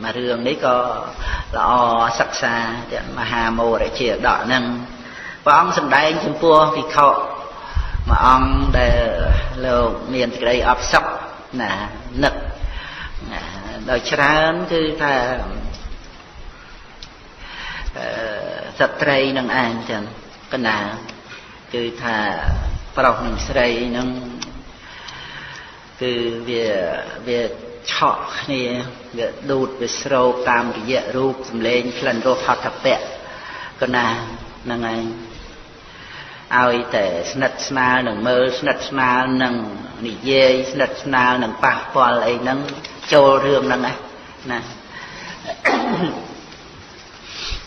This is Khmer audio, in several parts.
mà rường đấy có lọ sắc xa mà hà mô để chia đỏ nâng và ông xâm đáy chung pua vì khổ mà ông để lô miền cái đây ấp sọc là nực đời trán cứ thà thật trây nâng anh chẳng cái nào cứ thà bảo nâng srei nâng cứ về chọ này về đụt về sâu tam cái dễ rụp lên lần rô học thập bẹ cái nào nâng anh ai để snat sna nâng mơ snat sna nâng nị dê snat sna nâng pa qua lại nâng châu rương nâng anh nè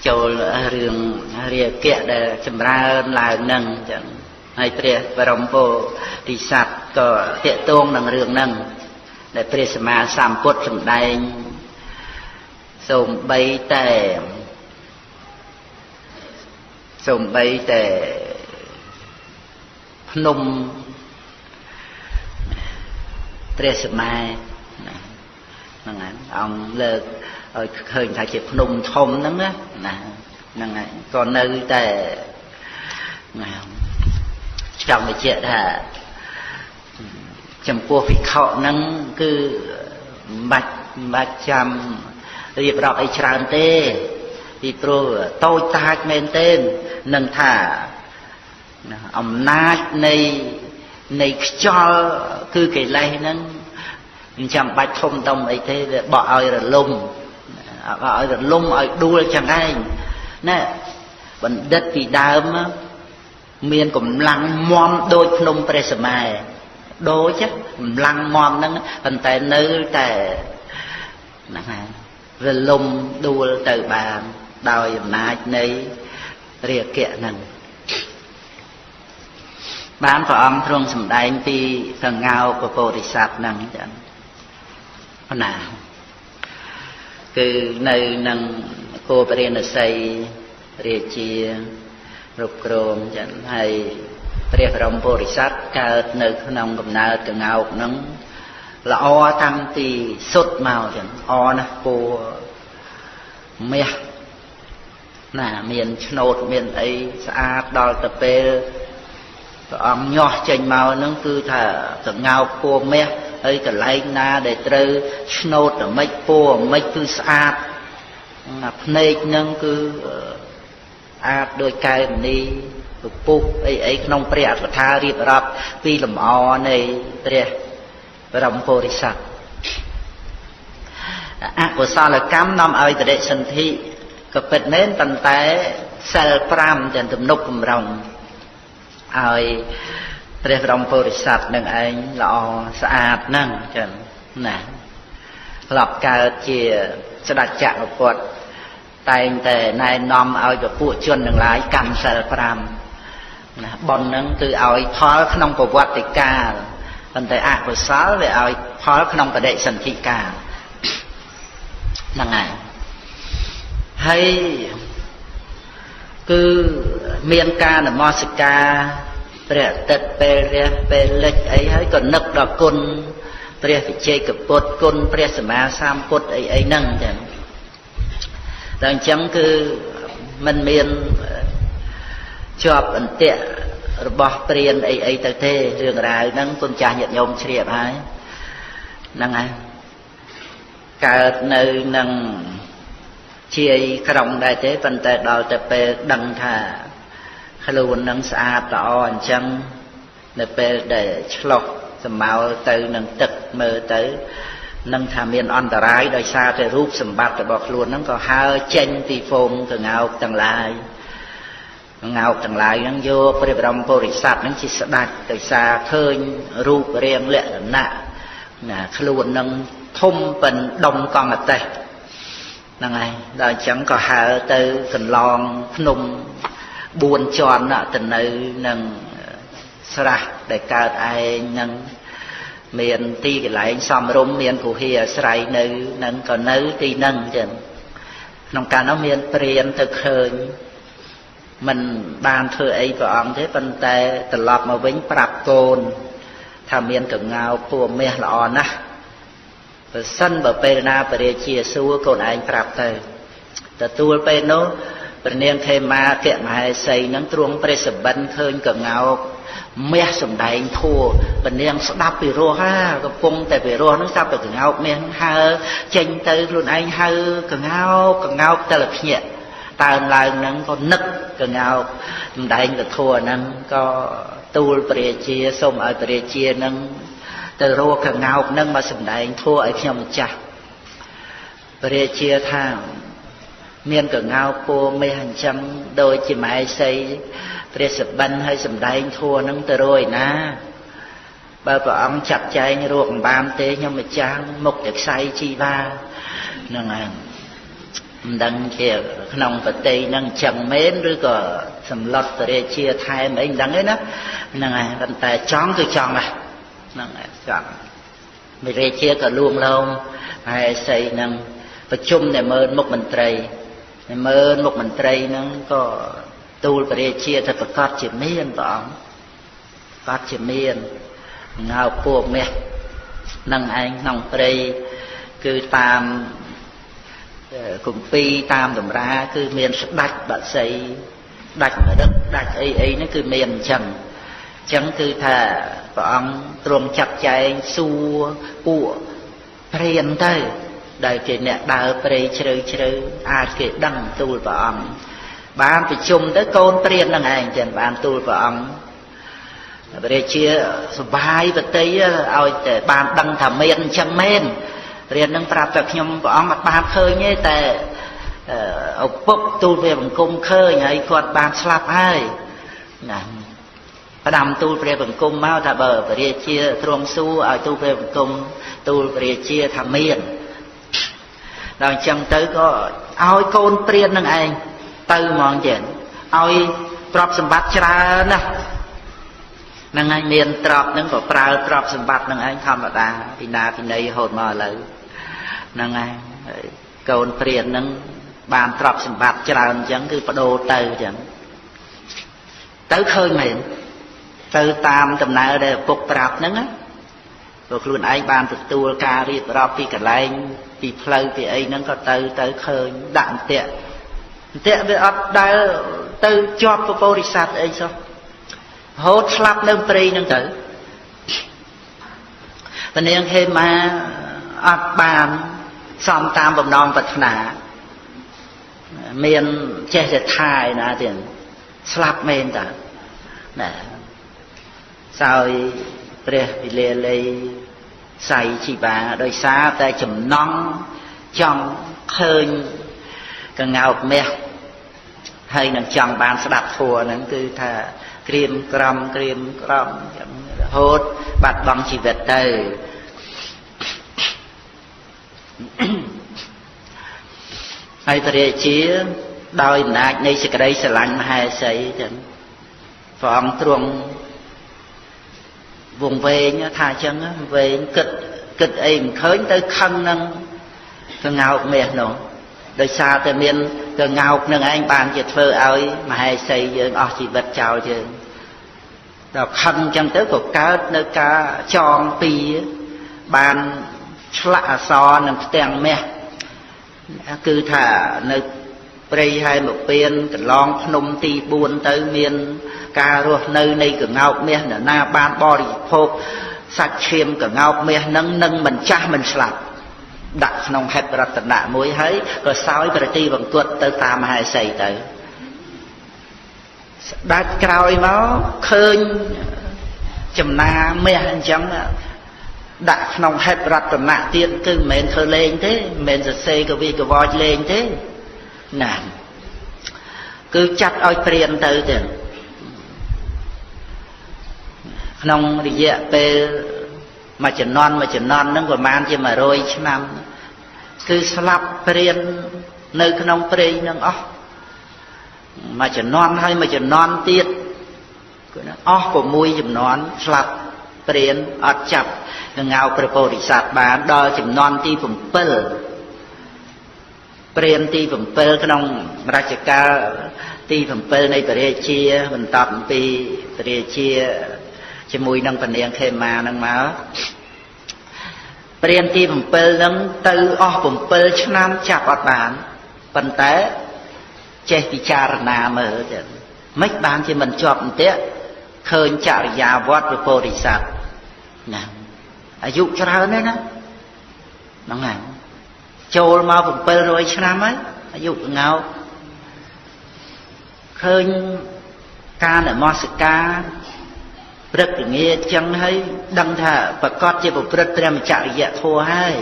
châu rương rìa kẹt để chấm ra là nâng chẳng hay tre và rồng vô thì sạt có tiện tôn nâng rương nâng để pre sama sam put sầm đai sôm bay tè phnom pre sama năng anh ông lơ khơi thay chỉ phnom thom nắng á năng anh còn nơi tè trong cái chuyện là chấm pua phi khọ nâng cứ bạch chăm riệp rọc ấy tràn tê vì pro tôi ta men tên nâng thả ông nát này cho cứ cái này nâng chăm bạch thông tông ấy thế bỏ ai rồi lum ai đua chẳng ai nè vẫn đất vì đám miền cũng lăng mom đôi phnom presmai đôi chứ lăng mom nâng phần tại nơi tại rồi lùng đua từ bàn đòi nát này rìa kẹ nâng bán phở ông trong sầm đai thì phần ngao của cô thì sạp nâng chẳng có nào cứ nơi nâng cô bà riêng là xây rìa chia rụp rộm chẳng hay rìa rộng bồ rì sát cao nơi nông cầm nao từ ngao nâng là o tăng thì sốt màu chẳng o nè cô mẹ nà miền nốt miền ấy xa đo tập bê ông nhỏ chênh màu nâng cứ thả từ ngao cô mẹ ấy cả lấy na để trừ nốt ở mấy cô mấy cứ xa nê nâng cứ đôi cây đi puk ấy nông bẹt và tha riệp rập vì làm o này bẹt rồng bồ sát của sao là cám năm ai để sinh thị có bệt nến tận té sel pram trên tụm nục cầm rồng ai bẹt rồng bồ sát nâng anh lọ sạch nâng chân nè lọc cao chia sẽ đặt chạm một quạt tay tề này nòm ao cho phụ chuyên đừng lái cầm sel pram bọn nâng từ ao phó không có quạt thì ca còn tại của sáu về ao phó không có đệ sân thị ca năng này hay cứ miền ca là Mosika bẹt tết bê lịch ấy hay còn nực đỏ côn bẹt phải chơi cặp bột côn bẹt sma sam bột ấy nâng chẳng rằng chẳng cứ mình miền chọp ẩn tiện bỏ tiền ấy tới thế rừng rào nâng con cha nhận nhôm chìa hay nâng ai cả nơi nâng chia khổng đại thế phần tệ đào tập bê đăng thả khá luôn nâng xa tỏ anh chăng để lọc sầm màu từ nâng tực mơ tới nâng thả miền on tà rái đôi xa thì rút sầm bát để bọc luôn nâng có hai chênh tì phôn từ ngào tầng lại ngào tầng lại nâng vô bởi rộng bồ rì sát nâng chỉ sẽ đặt từ xa khơi rút riêng lệ nạ khá luôn nâng thông bình đông con ở đây nâng ai đó chẳng có hạ từ phần lon nung buồn tròn nọ từ nơi nâng sra để cao ai nâng miền ti cái lại xóm rung miền của hìa srai nơi nâng còn nơi ti nâng chân nông ca nó miền priên thực hơi mình ban thưa ấy vào ông thế phân tê từ lọp mà vĩnh prap côn tham miền cực ngao phù mẹ lọ nè ប្រសិនបើពេលណាបរិជាសួរកូនឯងប្រាប់ទៅទទួលពេលនោះព្រះនាងខេមាគមហេសីនឹងទ្រង់ព្រះសម្បិនឃើញកងោកមាសសំដែងធัวព្រះនាងស្ដាប់ពីរោះកំពុងតែពីរោះនឹងស្ដាប់តែកងោកមាសហើចេញទៅខ្លួនឯងហើកងោកតែលភ្ញាក់តើមឡើងហ្នឹងក៏នឹកកងោកសំដែងពធัวហ្នឹងក៏ទូលព្រះរាជាសូមឲ្យព្រះរាជានឹងទៅរកកងោកហ្នឹងមកសំដែងធัวឲ្យខ្ញុំម្ចាស់ព្រះរាជាថាមានកងោកពណ៌មាសអញ្ចឹងដូចជាម៉ែសីព្រះសបិនឲ្យសំដែងធัวហ្នឹងទៅរួយណាបើព្រះអង្គចាត់ចែងរកមិនបានទេខ្ញុំម្ចាស់មុខតែខ្សែជីវ៉ាហ្នឹងហើយមិនដឹងជាក្នុងប្រទេសហ្នឹងអញ្ចឹងមែនឬក៏សម្លុតព្រះរាជាថែមអីមិនដឹងទេណាហ្នឹងហើយប៉ុន្តែចង់គឺចង់ហ្នឹងហើយចង់ព្រះរាជាក៏លួងលោមហើយសីហ្នឹងប្រជុំតែមើលមុខមន្ត្រីមុខមន្ត្រីហ្នឹងក៏ទូលព្រះរាជាទៅប្រកាសជាមានព្រះអង្គប្រកាសជាមានងើពួកមាសនឹងឯងក្នុងព្រៃគឺតាមគម្ពីរតាមតម្រាគឺមានស្ដេចបក្សីដាច់មរឹកដាច់អីហ្នឹងគឺមានអញ្ចឹងគឺថាព្រះអង្គទ្រង់ចាត់ចែងសួរពួកព្រានទៅដែលជាអ្នកដើរព្រៃជ្រៅអាចគេដឹងទូលព្រះអង្គបានប្រជុំទៅកូនព្រាននឹងឯងចឹងបានទូលព្រះអង្គព្រះរាជាសបាយបតីឲ្យតែបានដឹងថាមានអញ្ចឹងមែនព្រាននឹងប្រាប់តែខ្ញុំព្រះអង្គអត់បានឃើញទេតែឪពុកទូលព្រះបង្គំឃើញហើយគាត់បានស្លាប់ហើយណាផ្ដាំទូលព្រះបង្គំមកថាបើព្រះរាជាទ្រង់សួរឲ្យទូលព្រះបង្គំទូលព្រះរាជាថាមានដល់អញ្ចឹងទៅក៏ឲ្យកូនព្រាននឹងឯងទៅហ្មងចេះឲ្យទ្រព្យសម្បត្តិច្រើនណាស់ហ្នឹងហើយមានទ្រព្យហ្នឹងក៏ប្រើទ្រព្យសម្បត្តិហ្នឹងឯងធម្មតាពីណាពីណីរហូតមកឥឡូវហ្នឹងហើយកូនព្រានហ្នឹងបានទ្រព្យសម្បត្តិច្រើនអញ្ចឹងគឺបដូរទៅអញ្ចឹងទៅឃើញមែនទៅតាមដំណើរដែលឪពុកប្រាប់ហ្នឹងណាព្រោះខ្លួនឯងបានទទួលការរៀបរាប់ពីកន្លែងពីផ្លូវពីអីហ្នឹងក៏ទៅឃើញដាក់អន្ទាក់វាអត់ដែលទៅជាប់ពពោរិស័ទអីសោះហូតស្លាប់នៅព្រៃហ្នឹងទៅព្រះនាងហេមាអត់បានសំតាមបំណងប្រាថ្នាមានចេះតែថាយណាទៀតស្លាប់មែនតាណាសោយព្រះវិលាលីសៃជីបាដោយសារតែចំណង់ចង់ឃើញកងោកមាសហើយនឹងចង់បានស្ដាប់ធัวហ្នឹងគឺថាក្រៀមក្រំចឹងរហូតបាត់បង់ជីវិតទៅហើយព្រះរាជាដោយអំណាចនៃសេចក្តីស្រឡាញ់មហេសីចឹងព្រះអង្គទ្រង់វងវែងថាអញ្ចឹងវែងគិតអីមិនឃើញទៅខឹងនឹងកងោកមាសនោះដោយសារតែមានកងោកនឹងឯងបានជាធ្វើឲ្យមហេសីយើងអស់ជីវិតចោលយើងដល់ខឹងអញ្ចឹងទៅក៏កើតនៅការចងពីបានឆ្លាក់អក្សរនឹងផ្ទាំងមាសគឺថានៅព្រៃហែមពៀនកន្លងភ្នំទី4ទៅមានការរស់នៅនៃកងោកមាសនរណាបានបរិភោគសាច់ឈាមកងោកមាសនឹងមិនចាស់មិនស្លាប់ដាក់ក្នុងហេតុរតនៈមួយហើយក៏សោយប្រតិវង្គតទៅតាមមហេសីទៅស្ដេចក្រោយមកឃើញចំណាមាសអញ្ចឹងដាក់ក្នុងហេតុរតនៈទៀតគឺមិនមែនធ្វើលេងទេមិនមែនសរសេរកវីកវចលេងទេណាគឺចាត់ឲ្យព្រានទៅទេក្នុងរយៈពេលមួយជំនាន់ហ្នឹងប្រហែលជា100ឆ្នាំគឺស្លាប់ព្រាននៅក្នុងព្រៃហ្នឹងអស់មួយជំនាន់ហើយមួយជំនាន់ទៀតគឺអស់6ជំនាន់ស្លាប់ព្រានអត់ចាប់ងៅព្រះពោធិសត្វបានដល់ជំនាន់ទី7ព្រានទី7ក្នុងរជ្ជកាលទី7នៃព្រះរាជាបន្តអំពីព្រះរាជាជាមួយនឹងព្រះនាងខេមានឹងមក ព្រានទី7ហ្នឹងទៅអស់7ឆ្នាំចាប់អត់បានប៉ុន្តែចេះពិចារណាមើលទៅមិនបានជាមិនជាប់អន្ទាក់ឃើញចរិយាវត្តព្រះពោធិសត្វណាអាយុច្រើនទេណាហ្នឹងហើយចូលមក700ឆ្នាំហើយអាយុងោឃើញការនមស្ការព្រឹកល្ងាចចឹងហើយដឹងថាប្រកាសជាប្រព្រឹត្តព្រះមច្ចរិយធម៌ហើយ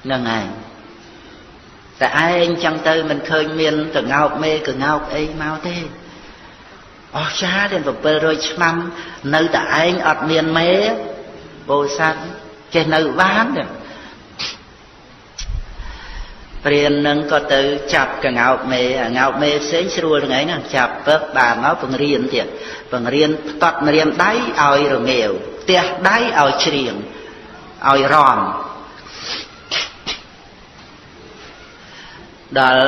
ហ្នឹងហើយតែឯងចឹងទៅមិនឃើញមានកងោកមេកងោកអីមកទេអស់ចាដល់700ឆ្នាំនៅតែឯងអត់មានមេពោធិសត្វចេះនៅបានទេព្រាននឹងក៏ទៅចាប់កងោកមេផ្សេងស្រួលថ្ងៃហ្នឹងចាប់ពឹកបានមកបង្រៀនទៀតបង្រៀនផ្ទាត់ម្រាមដៃឲ្យរងាវផ្ទះដៃឲ្យច្រៀងឲ្យរំដល់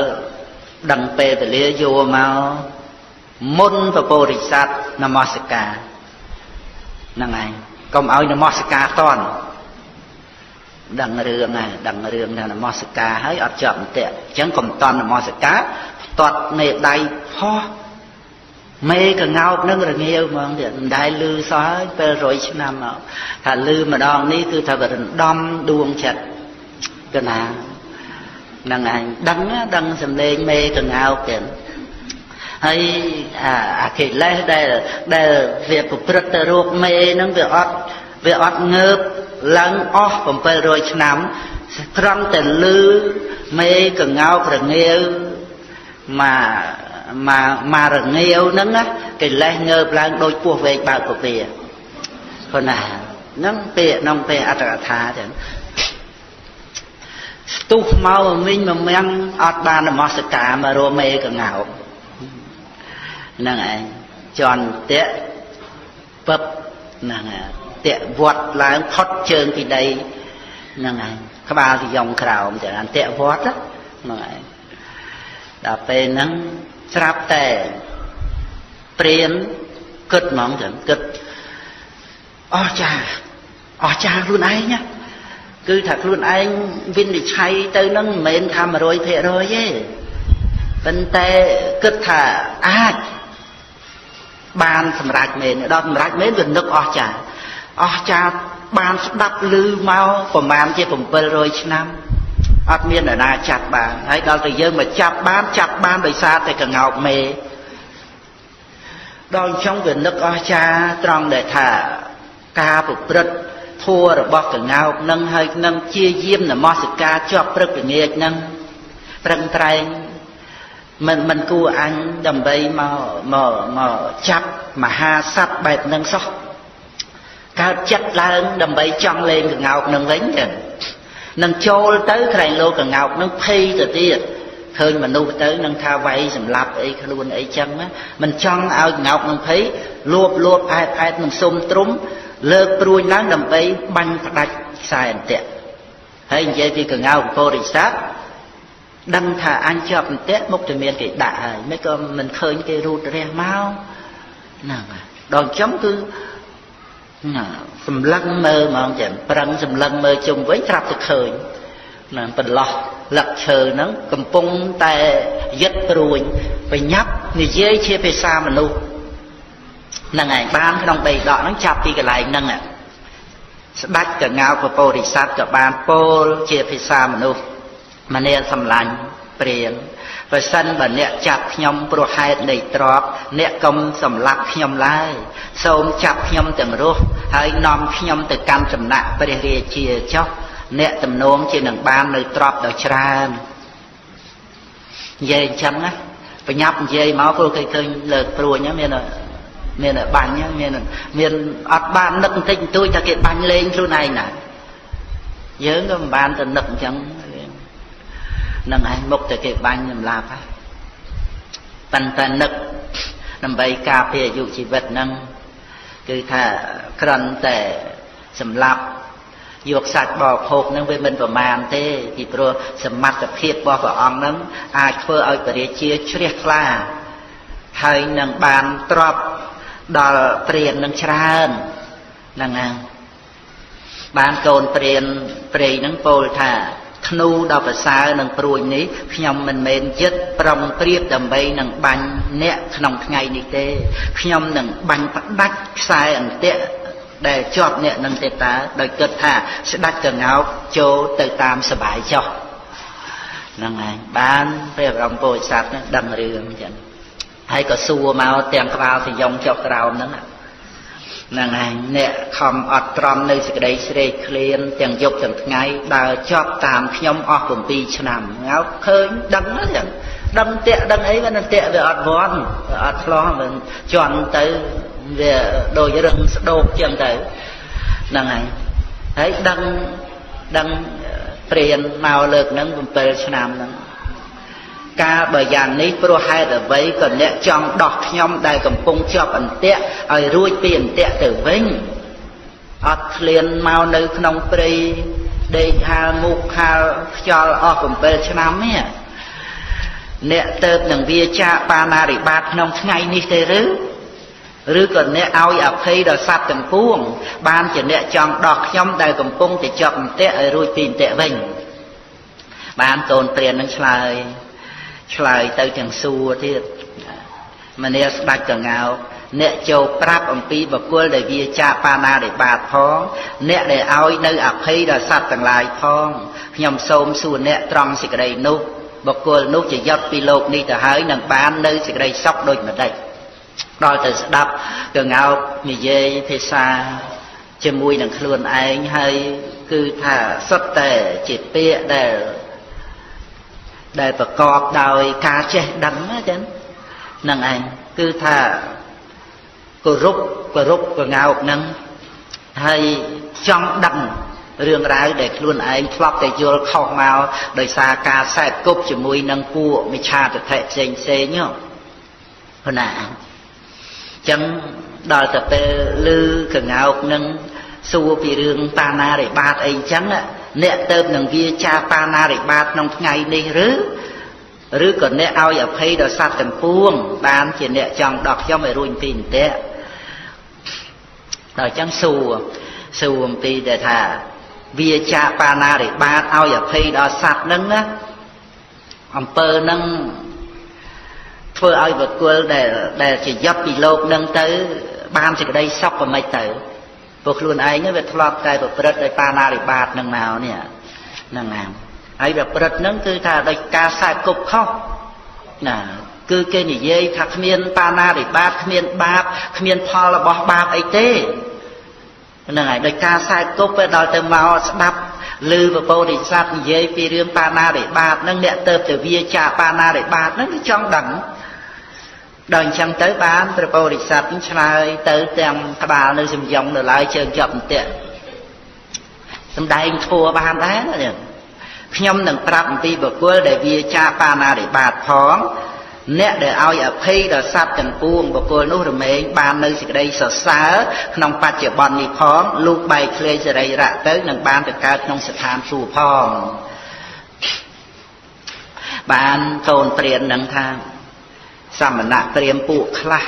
ដឹងពេលវេលាយកមកមុនព្រះពោធិសត្វនមស្ការហ្នឹងហើយកុំឲ្យនមស្ការតន់ដឹងរឿងហើយដឹងរឿងថានមស្ការហើយអត់ជាប់អន្ទាក់អញ្ចឹងកុំតន់នមស្ការផ្ទាត់មេដៃផោះមេកងោកនឹងរងាវហ្មងទៀតមិនដែលលឺសោះហើយពេល100ឆ្នាំមកថាលឺម្ដងនេះគឺថាវារំដំដួងចិត្តកណាហ្នឹងឯងដឹងសំឡេងមេកងោកទៀតហើយអាកិលេសដែលវាប្រព្រឹត្តទៅរោគមេហ្នឹងវាអត់ងើបឡើងអស់700ឆ្នាំត្រង់តែលឺមេកងោករងាវមករងាវហ្នឹងកិលេសងើបឡើងដូចពស់វែកបើកពពាព្រោះណាហ្នឹងពាក្យក្នុងពេលអត្តកថាចឹងស្ទុះមកមិញមាំងអត់បាននមស្ការមករមេកងោកហ្នឹងឯងជន់តាក់ពឹបហ្នឹងឯងតាក់វត្តឡើងផុតជើងពីដីហ្នឹងឯងក្បាលទីយ៉ងក្រោមចឹងអានតាក់វត្តហ្នឹងឯងដល់ពេលហ្នឹងស្រាប់តែព្រានគិតហ្មងចឹងគិតអស់ចាខ្លួនឯងណាគឺថាខ្លួនឯងវិនិច្ឆ័យទៅនឹងមិនមែនថា 100% ទេប៉ុន្តែគិតថាអាចបានសម្រេចមែនដល់សម្រេចមែនវានឹកអស់ចាបានស្ដាប់ឮមកប្រហែលជា700ឆ្នាំអត់មាននរណាចាប់បានហើយដល់តែយើងមកចាប់បានដោយសារតែកងោកមេដល់អញ្ចឹងវានឹកអស់ចាត្រង់ដែលថាការប្រព្រឹត្តធម៌របស់កងោកនឹងហើយនឹងជាយាមនមស្ការជាប់ព្រឹកល្ងាចនឹងប្រឹងប្រែងមិនគួរអញដើម្បីមកចាប់មហាសត្វបែបហ្នឹងសោះកើតចិត្តឡើងដើម្បីចង់លេងកងោកនឹងវិញចឹងនឹងចូលទៅក្រែងលោកកងោកនឹងភ័យទៅទៀតឃើញមនុស្សទៅនឹងថាវាយសម្លាប់អីខ្លួនអីចឹងមិនចង់ឲ្យកងោកនឹងភ័យលួបអែតនឹងសុំទ្រុំលើកព្រួយឡើងដើម្បីបាញ់ផ្ដាច់ខ្សែអន្ទាក់ហើយនិយាយពីកងោកពោធិសត្វដឹងថាអញជាប់អន្ទាក់មុខតែមានគេដាក់ហើយមិនក៏មិនឃើញគេរូតរះមកហ្នឹងដល់អញ្ចឹងគឺសម្លឹងមើលហ្មងចឹងប្រឹងសម្លឹងមើលជុំវិញត្រាប់តែឃើញណាបន្លោះលឹកឈើហ្នឹងកំពុងតែយឹតព្រួយបញ្ញាប់និយាយជាភាសាមនុស្សហ្នឹងឯងបានក្នុងដីដកហ្នឹងចាប់ពីកន្លែងហ្នឹងស្ដេចកងោកពោធិសត្វក៏បានពោលជាភាសាមនុស្សម្នាសម្លាញ់ព្រានបើសិនបើអ្នកចាប់ខ្ញុំព្រោះហេតុនៃទ្រព្យអ្នកកុំសម្លាប់ខ្ញុំឡើយសូមចាប់ខ្ញុំទាំងរស់ហើយនាំខ្ញុំទៅកាន់ចំណាក់ព្រះរាជាចុះអ្នកទំនងជានឹងបាននៅទ្រព្យដ៏ច្រើននិយាយអញ្ចឹងណាបញ្ញាប់និយាយមកព្រោះគេឃើញលើកព្រួយមានបាញ់មានអត់បាននឹកបន្តិចបន្តួចថាគេបាញ់លេងខ្លួនឯងណាយើងក៏មិនបានទៅនឹកអញ្ចឹងនឹងឯងមុខតែគេបាញ់សម្លាប់ហើយប៉ុន្តែនឹកដើម្បីការពារអាយុជីវិតហ្នឹងគឺថាគ្រាន់តែសម្លាប់យកសាច់បរិភោគហ្នឹងវាមិនប្រមាណទេពីព្រោះសមត្ថភាពរបស់ព្រះអង្គហ្នឹងអាចធ្វើឲ្យព្រះរាជាជ្រះថ្លាហើយនឹងបានទ្រព្យដល់ព្រាននឹងច្រើនហ្នឹងហើយ បានកូនព្រានព្រៃហ្នឹងពោលថាធ្នូដល់ប្រសើរនឹងព្រួយនេះខ្ញុំមិនមែនចិត្តប្រំព្រៀបដើម្បីនឹងបាញ់អ្នកក្នុងថ្ងៃនេះទេខ្ញុំនឹងបាញ់ផ្ដាច់ខ្សែអន្ទាក់ដែលជាប់អ្នកនឹងទេតាដោយគិតថាស្ដាច់កងោកចូលទៅតាមសបាយចុះហ្នឹងហើយបានព្រះបរមពុទ្ធសាសនាដឹងរឿងអញ្ចឹងហើយក៏សួរមកទាំងក្បាលសយងចុះក្រោមហ្នឹងហ្នឹងហើយអ្នកខំអត់ទ្រាំនៅសេចក្តីស្រេកឃ្លានទាំងយប់ទាំងថ្ងៃដើរជាប់តាមខ្ញុំអស់7ឆ្នាំងើបឃើញដឹងហ្នឹងចឹងដឹងតាក់ដឹងអីវានឹងតាក់វាអត់វន់អត់ឆ្លោះមិនជន់ទៅវាដូចរឹងស្ដោកចឹងទៅហ្នឹងហើយដឹងព្រានមកលើកហ្នឹង7ឆ្នាំហ្នឹងកាលបើយ៉ាងនេះព្រោះហេតុអ្វីក៏អ្នកចង់ដោះខ្ញុំដែលកំពុងជាប់អន្ទាក់ឲ្យរួចពីអន្ទាក់ទៅវិញអត់ឃ្លានមកនៅក្នុងព្រៃដេកហាលមុខហាលខ្យល់អស់7ឆ្នាំនេះអ្នកទៅនឹងវាចាបាណារិបាតក្នុងថ្ងៃនេះទេឬក៏អ្នកឲ្យអភ័យដល់សត្វទាំងពួងបានជាអ្នកចង់ដោះខ្ញុំដែលកំពុងតែជាប់អន្ទាក់ឲ្យរួចពីអន្ទាក់វិញបានកូនព្រាននឹងឆ្លើយទៅទាំងសួរទៀតមនាស្ដាច់កងោកអ្នកចូលប្រាប់អំពីបុគ្គលដែលវាចាបាណារិបាតផងអ្នកដែលឲ្យនៅអភ័យដល់សត្វទាំងឡាយផងខ្ញុំសូមសួរអ្នកត្រង់សេចក្តីនោះបុគ្គលនោះជាយុទ្ធពីលោកនេះទៅហើយនឹងបាននៅសេចក្តីសុខដូចម្ដេចដល់ទៅស្ដាប់កងោកនិយាយភាសាជាមួយនឹងខ្លួនឯងហើយគឺថាសុទ្ធតែជាពាក្យដែលប្រកបដោយការចេះដឹងណាចឹងហ្នឹងឯងគឺថាគោរពកងោកហ្នឹងហើយចង់ដឹងរឿងរ៉ាវដែលខ្លួនឯងធ្លាប់តែយល់ខុសមកដោយសារការសែបគប់ជាមួយនឹងពួកមិច្ឆាទិដ្ឋិផ្សេងហ្នឹងណាអញ្ចឹងដល់តែពេលឮកងោកហ្នឹងសួរពីរឿងបាណារិបាតអីអញ្ចឹងអ្នកទៅនឹងវាចាបាណារិបាតក្នុងថ្ងៃនេះឬក៏អ្នកឲ្យអភ័យដល់សត្វទាំងពួងបានជាអ្នកចង់ដោះខ្ញុំឲ្យរួចពីអន្ទាក់ដល់អញ្ចឹងសួរអំពីដែលថាវាចាបាណារិបាតឲ្យអភ័យដល់សត្វហ្នឹងណាអំពើហ្នឹងធ្វើឲ្យបុគ្គលដែលជាយប់ពីលោកហ្នឹងទៅបានសេចក្តីសុខក៏មិនទៅពួកខ្លួនឯងវាធ្លាប់តែប្រព្រឹត្តដោយបាណារិបាតនឹងមកនេះហ្នឹងណាហើយប្រព្រឹត្តហ្នឹងគឺថាដោយការខ្សែគប់ខុសណាគឺគេនិយាយថាគ្មានបាណារិបាតគ្មានបាបគ្មានផលរបស់បាបអីទេហ្នឹងហើយដោយការខ្សែគប់ទៅដល់ទៅមកស្ដាប់ឮពពោធិសត្វនិយាយពីរឿងបាណារិបាតហ្នឹងអ្នកទៅវាចាបាណារិបាតហ្នឹងគឺចង់ដឹងដល់អញ្ចឹងទៅបានព្រះពោធិសត្វឆ្លើយទៅទាំងក្បាលនៅសំយងនៅឡើយជើងជាប់អន្ទាក់សំដែងធัวបានដែរណាខ្ញុំនឹងប្រាប់អំពីបុគ្គលដែលវាចាបាណារិបាតផងអ្នកដែលឲ្យអភ័យដល់សត្វទាំងពួងបុគ្គលនោះរមែងបាននៅសេចក្តីសរសើរក្នុងបច្ចុប្បន្ននេះផងលុះបែកធ្លាយសរីរៈទៅនឹងបានទៅកើតក្នុងស្ថានសួគ៌ផងបានកូនព្រាននឹងថាសមណៈព្រាហ្មណ៍ពួកខ្លះ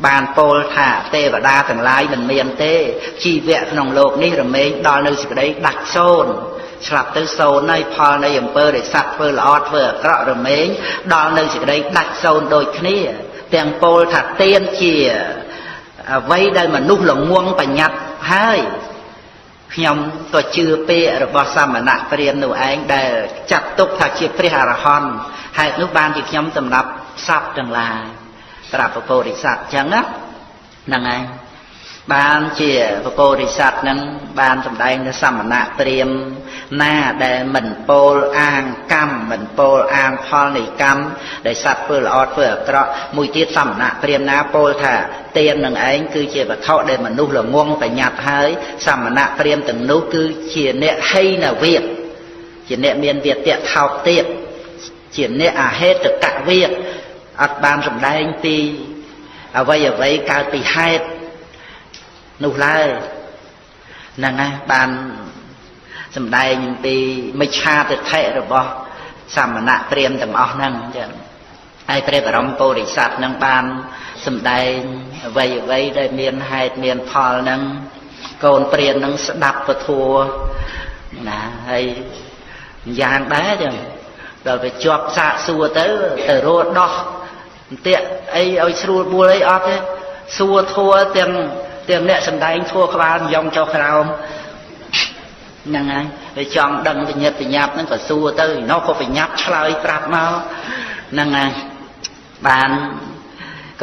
បានពោលថាទេវតាទាំងឡាយមិនមានទេជីវៈក្នុងโลกនេះរមែងដល់នៅសេចក្តីដាច់សូន្យឆ្លាប់ទៅសូន្យហើយផលនៃអំពើដែលសត្វធ្វើល្អធ្វើអាក្រក់រមែងដល់នៅសេចក្តីដាច់សូន្យដូចគ្នាទាំងពោលថាទានជាអ្វីដែលមនុស្សល្ងងបញ្ញត្តិហើយខ្ញុំក៏ជឿពាក្យរបស់សមណៈព្រាហ្មណ៍នោះឯងដែលចាត់ទុកថាជាព្រះអរហន្តហេតុនោះបានជាខ្ញុំសម្រាប់សត្វទាំងឡាយប្រាប់ពពោធិសត្វអញ្ចឹងណាហ្នឹងហើយបានជាពពោធិសត្វហ្នឹងបានសម្ដែងនៅសមណៈព្រាហ្មណ៍ណាដែលមិនពោលអាងកម្មមិនពោលអាងផលនៃកម្មដែលសត្វធ្វើល្អធ្វើអាក្រក់មួយទៀតសមណៈព្រាហ្មណ៍ណាពោលថាទាននឹងឯងគឺជាវត្ថុដែលមនុស្សល្ងងបញ្ញត្តិហើយសមណៈព្រាហ្មណ៍ទាំងនោះគឺជាអ្នកហីនវាទជាអ្នកមានវាទៈថោកទាបជាអ្នកអហេតុកវាទអត់បានសម្ដែងពីអ្វីកើតពីហេតុនោះឡើយហ្នឹងណាបានសម្ដែងពីមិច្ឆាទិដ្ឋិរបស់សមណៈព្រាហ្មណ៍ទាំងអស់ហ្នឹងចឹងហើយព្រះបរមពុរិស័ទហ្នឹងបានសម្ដែងអ្វីដែលមានហេតុមានផលហ្នឹង កូនព្រាននឹងស្ដាប់ពធណាហើយយ៉ាងដែរចឹងដល់ទៅជាប់សាកសួរទៅរត់ដោះបន្ទាក់អីឲ្យស្រួលបួលអីអត់ទេសួរធัวទាំងអ្នកសំដែងធัวក្បាលយ៉ងចុះក្រោមហ្នឹងហើយវាចង់ដឹងវិញ្ញាតបញ្ញាប់ហ្នឹងក៏សួរទៅនោះក៏បញ្ញាប់ឆ្លើយប្រាប់មកហ្នឹងហើយបាន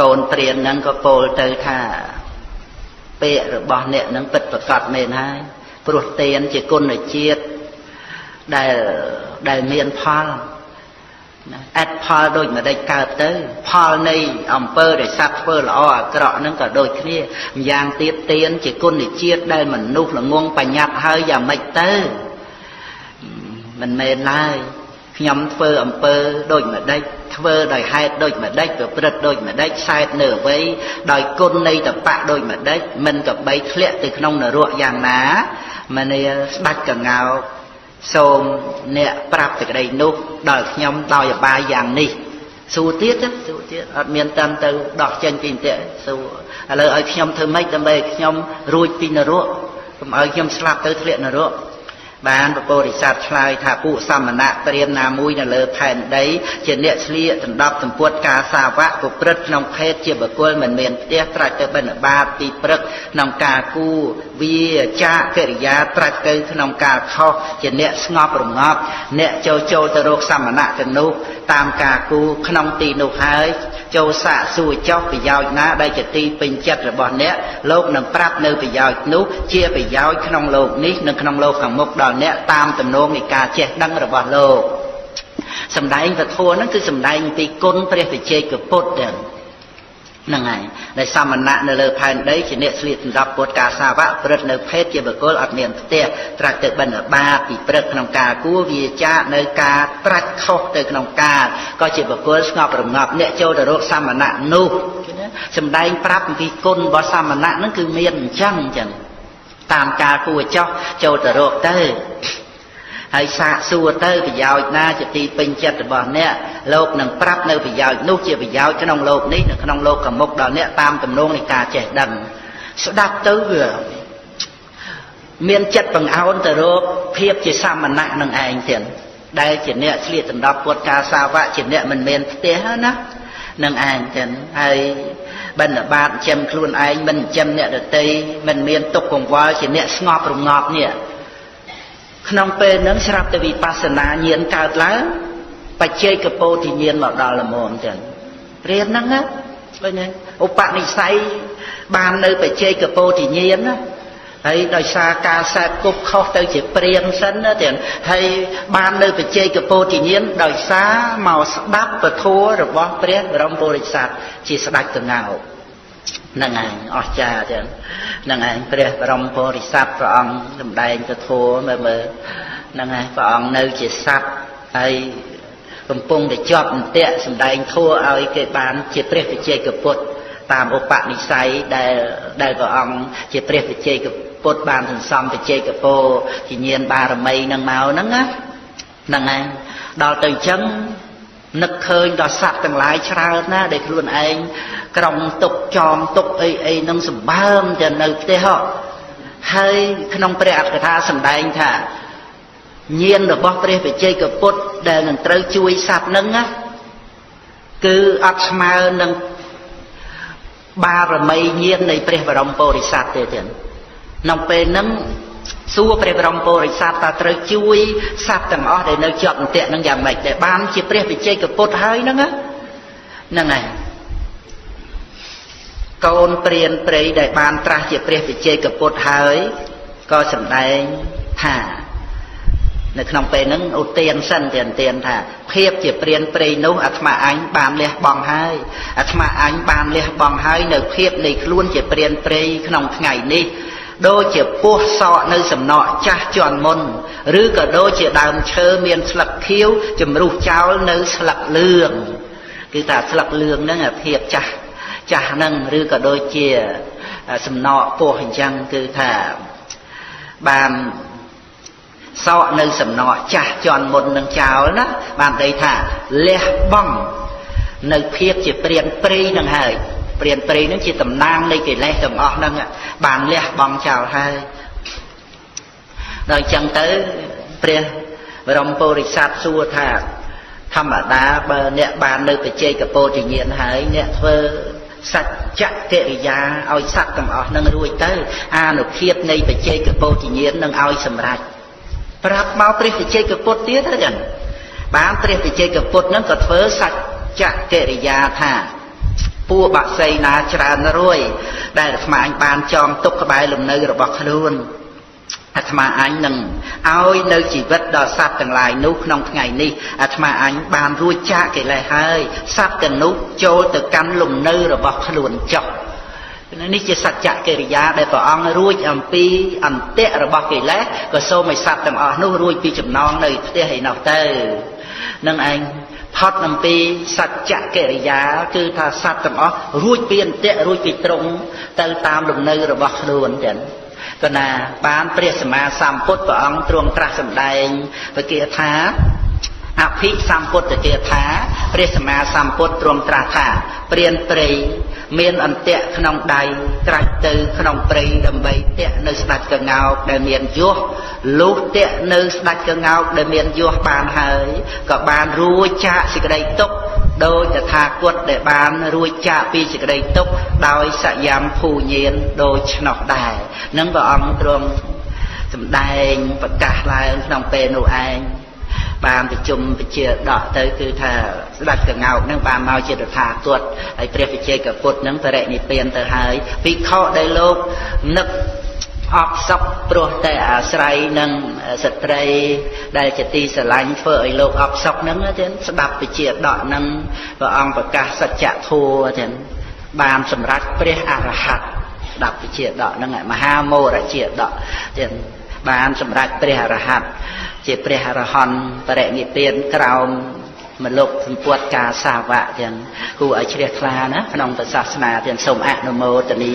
កូនព្រានហ្នឹងក៏ពោលទៅថាពាក្យរបស់អ្នកហ្នឹងពិតប្រាកដមែនហើយព្រោះទានជាគុណជាតិដែលមានផលអត្តផលដូចម្ដេចកើតទៅផលនៃអំពើដែលសត្វធ្វើល្អអាក្រក់ហ្នឹងក៏ដូចគ្នាម្យ៉ាងទៀតទានជាគុណជាតិដែលមនុស្សល្ងងបញ្ញត្តិហើយយ៉ាងម៉េចទៅមិនមែនឡើយខ្ញុំធ្វើអំពើដូចម្ដេចធ្វើដោយហេតុដូចម្ដេចប្រព្រឹត្តដូចម្ដេចខ្សែតនៅអ្វីដោយគុណនៃតបៈដូចម្ដេចមិនក៏បីធ្លាក់ទៅក្នុងនរកយ៉ាងណាមនាស្ដាច់កងោកសូមអ្នកប្រាប់សេចក្តីនោះដល់ខ្ញុំដោយអបាយយ៉ាងនេះសួរទៀតអត់មានតាមទៅដោះចេញពីអន្ទាក់សួរឥឡូវឲ្យខ្ញុំធ្វើម៉េចដើម្បីឲ្យខ្ញុំរួចពីនរកកុំឲ្យខ្ញុំស្លាប់ទៅធ្លាក់នរកបានពពោធិសត្វឆ្លើយថាពួកសមណៈព្រានណាមួយនៅលើផែនដីជាអ្នកស្លៀកដណ្ដប់សម្ពុតការសាវៈប្រព្រឹត្តក្នុងភេទជាបុគ្គលមិនមានផ្ទះត្រាច់ទៅបិណ្ឌបាតពីព្រឹកក្នុងការគូវាចាកិរិយាត្រាច់ទៅក្នុងការខុសជាអ្នកស្ងប់រងាប់អ្នកចូលទៅរកសមណៈទៅនោះតាមការគូក្នុងទីនោះហើយចូលសាកសួរចុះប្រយោជន៍ណាដែលជាទីពេញចិត្តរបស់អ្នកលោកនឹងប្រាប់នៅប្រយោជន៍នោះជាប្រយោជន៍ក្នុងលោកនេះនិងក្នុងលោកខាងមុខដល់អ្នកតាមទំនោរនៃការចេះដឹងរបស់លោកសម្ដែងពធហ្នឹងគឺសម្ដែងពីគុណព្រះវិជ័យកពុទ្ធហ្នឹងហើយដែលសមណៈនៅលើផែនដីជាអ្នកស្លៀកដណ្ដប់ពុទ្ធការសាវៈព្រឹត្តនៅភេទជាបុគ្គលអត់មានផ្ទះត្រាច់ទៅបិណ្ឌបាតពីព្រឹកក្នុងការគួវាចានៅការត្រាច់ខុសទៅក្នុងការក៏ជាបុគ្គលស្ងប់រងាប់អ្នកចូលទៅរកសមណៈនោះសម្ដែងប្រាប់ពីគុណរបស់សមណៈហ្នឹងគឺមានអញ្ចឹងតាមការគួចោះចូលទៅរកទៅហើយសាកសួរទៅប្រយោជន៍ណាជាទីពេញចិត្តរបស់អ្នកលោកនឹងប្រាប់នៅប្រយោជន៍នោះជាប្រយោជន៍ក្នុងលោកនេះនិងក្នុងលោកខាងមុខដល់អ្នកតាមទំនោរនៃការចេះដឹងស្ដាប់ទៅវាមានចិត្តបង្អោនទៅរកភាពជាសមណៈនឹងឯងទៀតដែលជាអ្នកស្លៀកដណ្ដប់ពុទ្ធការសាវៈជាអ្នកមិនមានផ្ទះណានឹងឯងទៀតហើយបិណ្ឌបាតចិញ្ចឹមខ្លួនឯងមិនចិញ្ចឹមអ្នកដទៃមិនមានទុក្ខកង្វល់ជាអ្នកស្ងប់រងាប់នេះក្នុងពេលហ្នឹងស្រាប់តែវិបស្សនាញាណកើតឡើងបច្ចេកពោធិញាណមកដល់ល្មមចឹងព្រានហ្នឹងណាឃើញទេឧបនិស្ស័យបាននៅបច្ចេកពោធិញាណណាហើយដោយសារការសែបគប់ខុសទៅជាព្រានសិនណាទាំងហើយបាននៅបច្ចេកពោធិញ្ញាណដោយសារមកស្ដាប់ពធរបស់ព្រះបរមពុរិស័ទជាស្ដេចកងោកហ្នឹងឯងអស្ចារ្យទាំងហ្នឹងឯងព្រះបរមពុរិស័ទព្រះអង្គសម្ដែងពធមើលហ្នឹងឯងព្រះអង្គនៅជាសត្វហើយកំពុងតែជាប់អន្ទាក់សម្ដែងធัวឲ្យគេបានជាព្រះវិជ័យកពុទ្ធតាមឧបនិស្ស័យដែលព្រះអង្គជាព្រះវិជ័យកពុទ្ធបានសន្សំវិជ័យកពោជាញាណបារមីនឹងមកហ្នឹងណាហ្នឹងឯងដល់ទៅអញ្ចឹងនឹកឃើញដល់សត្វទាំងឡាយច្រើនណាដែលខ្លួនឯងក្រុមទុកចងទុកអីនឹងសម្បើមទៅនៅផ្ទះហើយក្នុងព្រះអត្ថកថាសម្ដែងថាញាណរបស់ព្រះវិជ័យកពុទ្ធដែលនឹងត្រូវជួយសត្វហ្នឹងណាគឺអត់ស្មើនឹងបារមីញាណនៃព្រះបរមពុរិស័ទទេទៀតក្នុងពេលហ្នឹងសួរព្រះបរមពុរិស័ទថាត្រូវជួយសត្វទាំងអស់ដែលនៅជាប់អន្ទាក់ហ្នឹងយ៉ាងម៉េចដែលបានជាព្រះវិជ័យកពុទ្ធហើយហ្នឹងហ្នឹងហើយកូនព្រានព្រៃដែលបានត្រាស់ជាព្រះវិជ័យកពុទ្ធហើយក៏សម្ដែងថានៅក្នុងពេលហ្នឹងឧទានសិនទានថាភាពជាព្រានព្រៃនោះអាត្មាអញបានលះបង់ហើយអាត្មាអញបានលះបង់ហើយនៅភាពនៃខ្លួនជាព្រានព្រៃក្នុងថ្ងៃនេះដូចជាពស់សក់នៅសំណក់ចាស់ជាន់មុនឬក៏ដូចជាដើមឈើមានស្លឹកខៀវជំរុះចោលនៅស្លឹកលឿងគឺថាស្លឹកលឿងហ្នឹងអាភាពចាស់ហ្នឹងឬក៏ដូចជាសំណក់ពស់អញ្ចឹងគឺថាបានសក់នៅសំណក់ចាស់ជាន់មុននឹងចោលណាបានន័យថាលះបង់នៅភាពជាព្រានព្រៃនឹងហើយ ព្រានព្រៃនឹងជាតំណាងនៃកិលេសទាំងអស់ហ្នឹងបានលះបង់ចោលហើយដល់អញ្ចឹងទៅព្រះបរមពុរិស័ទសួរថាធម្មតាបើអ្នកបាននៅបច្ចេកពោធិញ្ញាណហើយអ្នកធ្វើសច្ចកិរិយាឲ្យសត្វទាំងអស់នឹងរួចទៅអានុភាពនៃបច្ចេកពោធិញ្ញាណនឹងឲ្យសម្រេចប្រាប់មកព្រះបច្ចេកពុទ្ធទៀតទៅចឹងបានព្រះបច្ចេកពុទ្ធនឹងក៏ធ្វើសច្ចកិរិយាថាពួកបក្សីណាច្រើនរួយដែលអាត្មាអញបានចងទុកក្បែរលំនៅរបស់ខ្លួនអាត្មាអញនឹងឲ្យនៅជីវិតដល់សត្វទាំងឡាយនោះក្នុងថ្ងៃនេះអាត្មាអញបានរួចចាកកិលេសហើយសត្វទាំងនោះចូលទៅកាន់លំនៅរបស់ខ្លួនចុះនេះជាសច្ចកិរិយាដែលព្រះអង្គរួចអំពីអន្ទាក់របស់កិលេសក៏សូមឲ្យសត្វទាំងអស់នោះរួចពីចំណងនៅផ្ទះឯនោះទៅនឹងឯងផុតអំពីសច្ចកិរិយាគឺថាសត្វទាំងអស់រួចពីអន្ទាក់រួចពីទ្រង់ទៅតាមលំនៅរបស់ខ្លួនចឹងក៏ណាបានព្រះសម្មាសម្ពុទ្ធព្រះអង្គទ្រង់ត្រាស់សម្ដែងបកាថាអភិសម្ពុទ្ធគាថាព្រះសម្មាសម្ពុទ្ធទ្រង់ត្រាស់ថាព្រានព្រៃមានអន្ទាក់ក្នុងដៃត្រាច់ទៅក្នុងព្រៃដើម្បីតាក់នៅស្ដេចកងោកដែលមានយសលុះតាក់នៅស្ដេចកងោកដែលមានយសបានហើយក៏បានរួចចាកសេចក្តីទុក្ខដោយតថាគតដែលបានរួចចាកពីសេចក្តីទុក្ខដោយសយំភូញាណដូច្នោះដែរនឹងព្រះអង្គទ្រង់សម្ដែងប្រកាសឡើងក្នុងពេលនោះឯងបានប្រជុំពជាដកទៅគឺថាស្ដេចកងោកនឹងបានមកជាតថាគតហើយព្រះវិជ័យកពុទ្ធនឹងបរិនិព្វានទៅហើយភិក្ខុដែលលោកនឹកអបសុខព្រោះតែអាស្រ័យនឹងស្ត្រីដែលជាទីស្រឡាញ់ធ្វើឲ្យលោកអបសុខនឹងចឹងស្ដាប់ពជាដកនឹងព្រះអង្គប្រកាសសច្ចធម៌ចឹងបានសម្រេចព្រះអរហន្តស្ដាប់ពជាដកនឹងមហាមោរជាដកចឹងបានសម្រេចព្រះអរហន្តជាព្រះអរហន្តបរិនិព្វានក្រោមមលុបសម្ពុតកាសាវៈចឹងគួរឲ្យជ្រះថ្លាណាក្នុងសាសនាទាំងសូមអនុមោទនា